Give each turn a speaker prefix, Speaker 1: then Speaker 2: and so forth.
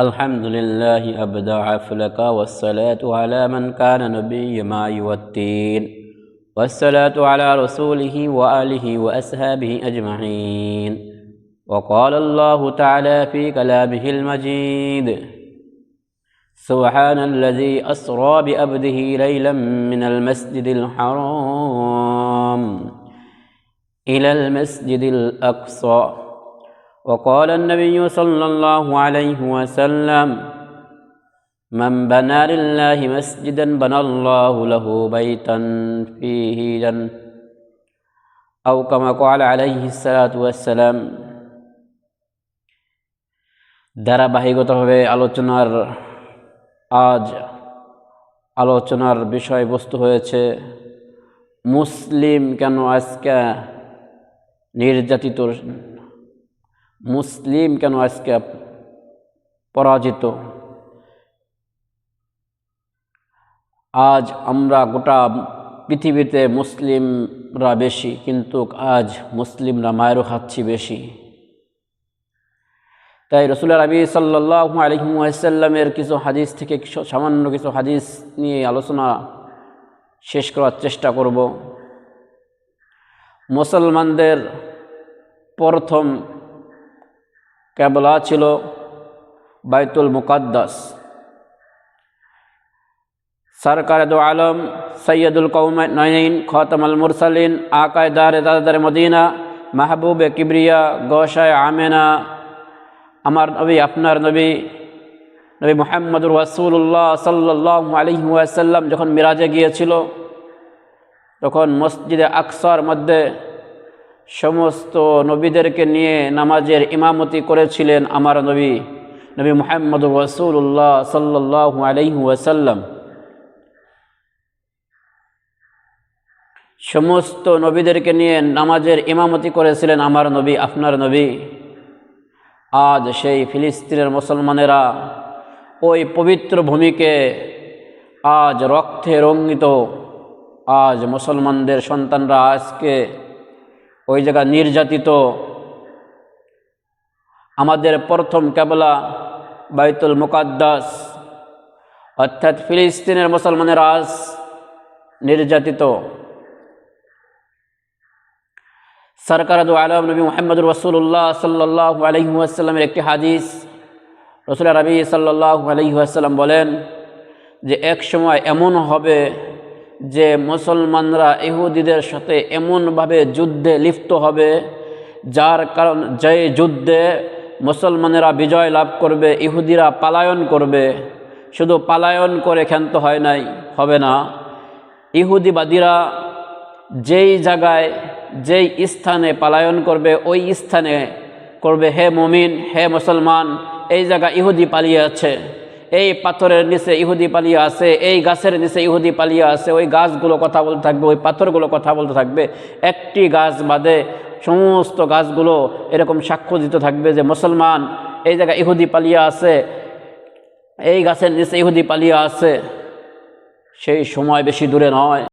Speaker 1: الحمد لله أبدع أفلك والصلاة على من كان نبي معي والتين والصلاة على رسوله وآله وأصحابه أجمعين. وقال الله تعالى في كلامه المجيد: سبحان الذي أسرى بعبده ليلا من المسجد الحرام إلى المسجد الأقصى. وقال النبي صلى الله عليه وسلم: من بنى لله مسجدا بنى الله له بيتا فيه جنة أو كما قال عليه الصلاة والسلام। ধারাবাহিকভাবে আলোচনার বিষয়বস্তু হয়েছে মুসলিম কেন আজকে নির্যাতিত, মুসলিম কেন আজকে পরাজিত। আজ আমরা গোটা পৃথিবীতে মুসলিমরা বেশি, কিন্তু আজ মুসলিমরা মায়েরও খাচ্ছি বেশি। তাই রাসূল নবী সাল্লাল্লাহু আলাইহি ওয়াসাল্লামের কিছু হাদিস থেকে সামান্য কিছু হাদিস নিয়ে আলোচনা শেষ করার চেষ্টা করব। মুসলমানদের প্রথম কিবলা ছিল বাইতুল মুকাদ্দাস। সরকার দো আলম সৈয়দুল কওমাইন খাতামুল মুরসালিন আকায়ে দারে মদিনা মাহবুবে কিবরিয়া গৌসায়ে আমেনা আমার নবী আপনার নবী মুহাম্মদুর রাসূলুল্লাহ সাল্লাল্লাহু আলাইহি ওয়াসাল্লাম যখন মিরাজে গিয়েছিল, তখন মসজিদে আকসার মধ্যে সমস্ত নবীদেরকে নিয়ে নামাজের ইমামতি করেছিলেন আমার নবী মুহাম্মদুর রাসূলুল্লাহ সাল্লাল্লাহু আলাইহি ওয়াসাল্লাম। সমস্ত নবীদেরকে নিয়ে নামাজের ইমামতি করেছিলেন আমার নবী আপনার নবী। আজ সেই ফিলিস্তিনের মুসলমানেরা ওই পবিত্র ভূমিকে আজ রক্তে রঞ্জিত, আজ মুসলমানদের সন্তানরা আজকে ওই জায়গা নির্যাতিত। আমাদের প্রথম কিবলা বাইতুল মুকাদ্দাস, অর্থাৎ ফিলিস্তিনের মুসলমানেরা আজ নির্যাতিত। সরকার দো আলম নবী মুহাম্মদুর রাসূলুল্লাহ সাল্লাল্লাহু আলাইহি ওয়াসাল্লামের একটি হাদিস, রাসূল নবী সাল্লাল্লাহু আলাইহি ওয়াসাল্লাম বলেন যে এক সময় এমন হবে যে মুসলমানরা ইহুদিদের সাথে এমনভাবে যুদ্ধে লিপ্ত হবে, যার কারণ যে যুদ্ধে মুসলমানেরা বিজয় লাভ করবে, ইহুদিরা পালায়ন করবে। শুধু পালায়ন করে ক্ষান্ত হবে না, ইহুদিবাদীরা যেই জায়গায় যেই স্থানে পালায়ন করবে ওই স্থানে করবে, হে মুমিন, হে মুসলমান, এই জায়গা ইহুদি পালিয়ে আছে, এই পাথরের নিচে ইহুদি পালিয়ে আছে, এই গাছের নিচে ইহুদি পালিয়ে আছে। ওই গাছগুলো কথা বলতে থাকবে, ওই পাথরগুলো কথা বলতে থাকবে। একটি গাছ বাদে সমস্ত গাছগুলো এরকম সাক্ষ্য দিতে থাকবে যে মুসলমান, এই জায়গায় ইহুদি পালিয়ে আছে, এই গাছের নিচে ইহুদি পালিয়ে আছে। সেই সময় বেশি দূরে নয়।